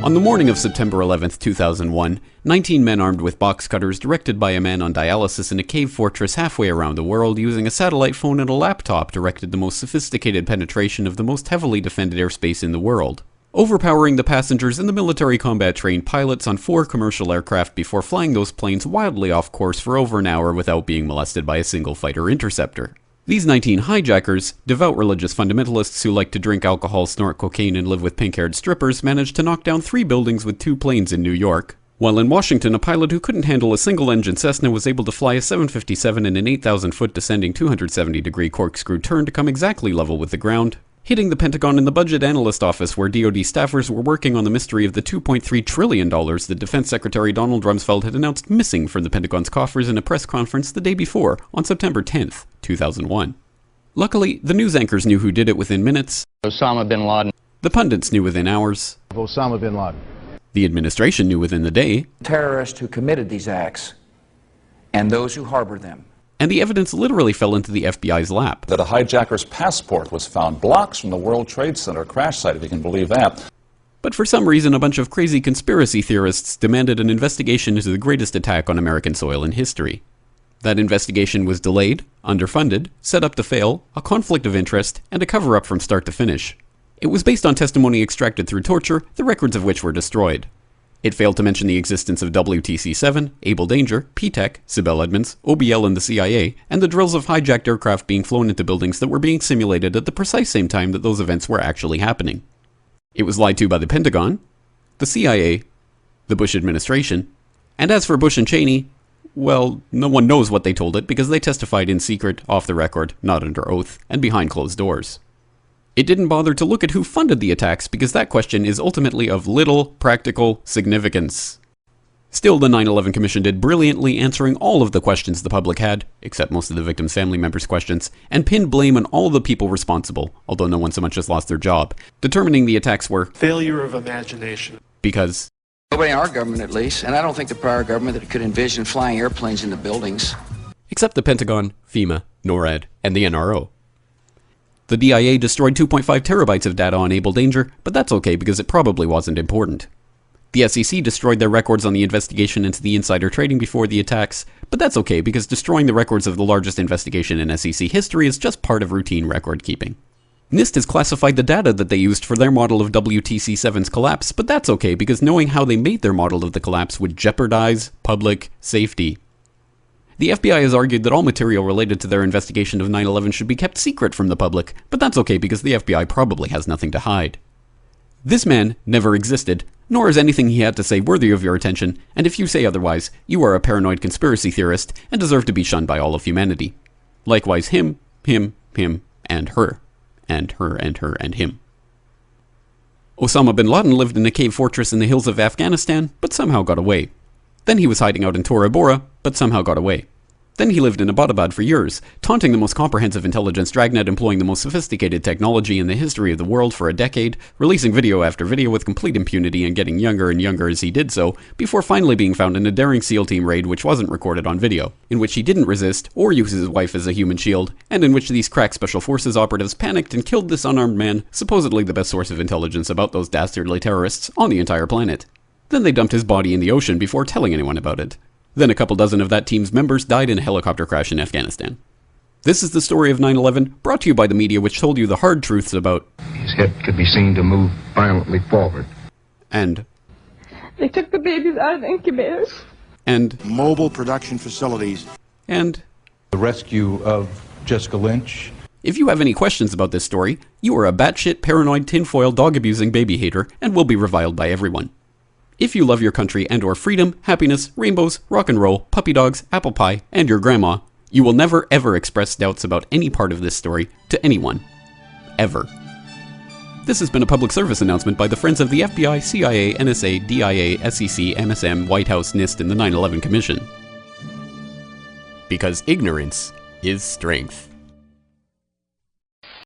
On the morning of September 11, 2001, 19 men armed with box cutters directed by a man on dialysis in a cave fortress halfway around the world using a satellite phone and a laptop directed the most sophisticated penetration of the most heavily defended airspace in the world, overpowering the passengers and the military combat-trained pilots on 4 commercial aircraft before flying those planes wildly off course for over an hour without being molested by a single fighter interceptor. These 19 hijackers, devout religious fundamentalists who like to drink alcohol, snort cocaine, and live with pink-haired strippers, managed to knock down 3 buildings with 2 planes in New York. While in Washington, a pilot who couldn't handle a single-engine Cessna was able to fly a 757 in an 8,000-foot descending 270-degree corkscrew turn to come exactly level with the ground, hitting the Pentagon and the Budget Analyst Office where DoD staffers were working on the mystery of the $2.3 trillion that Defense Secretary Donald Rumsfeld had announced missing from the Pentagon's coffers in a press conference the day before, on September 10th, 2001. Luckily, the news anchors knew who did it within minutes. Osama bin Laden. The pundits knew within hours. Osama bin Laden. The administration knew within the day. Terrorists who committed these acts and those who harbor them. And the evidence literally fell into the FBI's lap. That a hijacker's passport was found blocks from the World Trade Center crash site, if you can believe that. But for some reason, a bunch of crazy conspiracy theorists demanded an investigation into the greatest attack on American soil in history. That investigation was delayed, underfunded, set up to fail, a conflict of interest, and a cover-up from start to finish. It was based on testimony extracted through torture, the records of which were destroyed. It failed to mention the existence of WTC-7, Able Danger, P-TECH, Sibel Edmonds, OBL and the CIA, and the drills of hijacked aircraft being flown into buildings that were being simulated at the precise same time that those events were actually happening. It was lied to by the Pentagon, the CIA, the Bush administration, and as for Bush and Cheney, well, no one knows what they told it because they testified in secret, off the record, not under oath, and behind closed doors. It didn't bother to look at who funded the attacks because that question is ultimately of little practical significance. Still, the 9/11 Commission did brilliantly answering all of the questions the public had, except most of the victims' family members' questions, and pinned blame on all the people responsible, although no one so much as lost their job, determining the attacks were failure of imagination. Because nobody in our government, at least, and I don't think the prior government that could envision flying airplanes into buildings. Except the Pentagon, FEMA, NORAD, and the NRO. The DIA destroyed 2.5 terabytes of data on Able Danger, but that's okay because it probably wasn't important. The SEC destroyed their records on the investigation into the insider trading before the attacks, but that's okay because destroying the records of the largest investigation in SEC history is just part of routine record keeping. NIST has classified the data that they used for their model of WTC-7's collapse, but that's okay because knowing how they made their model of the collapse would jeopardize public safety. The FBI has argued that all material related to their investigation of 9/11 should be kept secret from the public, but that's okay because the FBI probably has nothing to hide. This man never existed, nor is anything he had to say worthy of your attention, and if you say otherwise, you are a paranoid conspiracy theorist and deserve to be shunned by all of humanity. Likewise him, and her, and her, and her, and him. Osama bin Laden lived in a cave fortress in the hills of Afghanistan, but somehow got away. Then he was hiding out in Tora Bora, but somehow got away. Then he lived in Abbottabad for years, taunting the most comprehensive intelligence dragnet employing the most sophisticated technology in the history of the world for a decade, releasing video after video with complete impunity and getting younger and younger as he did so, before finally being found in a daring SEAL team raid which wasn't recorded on video, in which he didn't resist or use his wife as a human shield, and in which these crack special forces operatives panicked and killed this unarmed man, supposedly the best source of intelligence about those dastardly terrorists on the entire planet. Then they dumped his body in the ocean before telling anyone about it. Then a couple dozen of that team's members died in a helicopter crash in Afghanistan. This is the story of 9/11, brought to you by the media which told you the hard truths about his head could be seen to move violently forward. And they took the babies out of the incubators. And mobile production facilities. And the rescue of Jessica Lynch. If you have any questions about this story, you are a batshit paranoid tinfoil dog-abusing baby hater and will be reviled by everyone. If you love your country and or freedom, happiness, rainbows, rock and roll, puppy dogs, apple pie, and your grandma, you will never ever express doubts about any part of this story to anyone. Ever. This has been a public service announcement by the Friends of the FBI, CIA, NSA, DIA, SEC, MSM, White House, NIST, and the 9/11 Commission. Because ignorance is strength.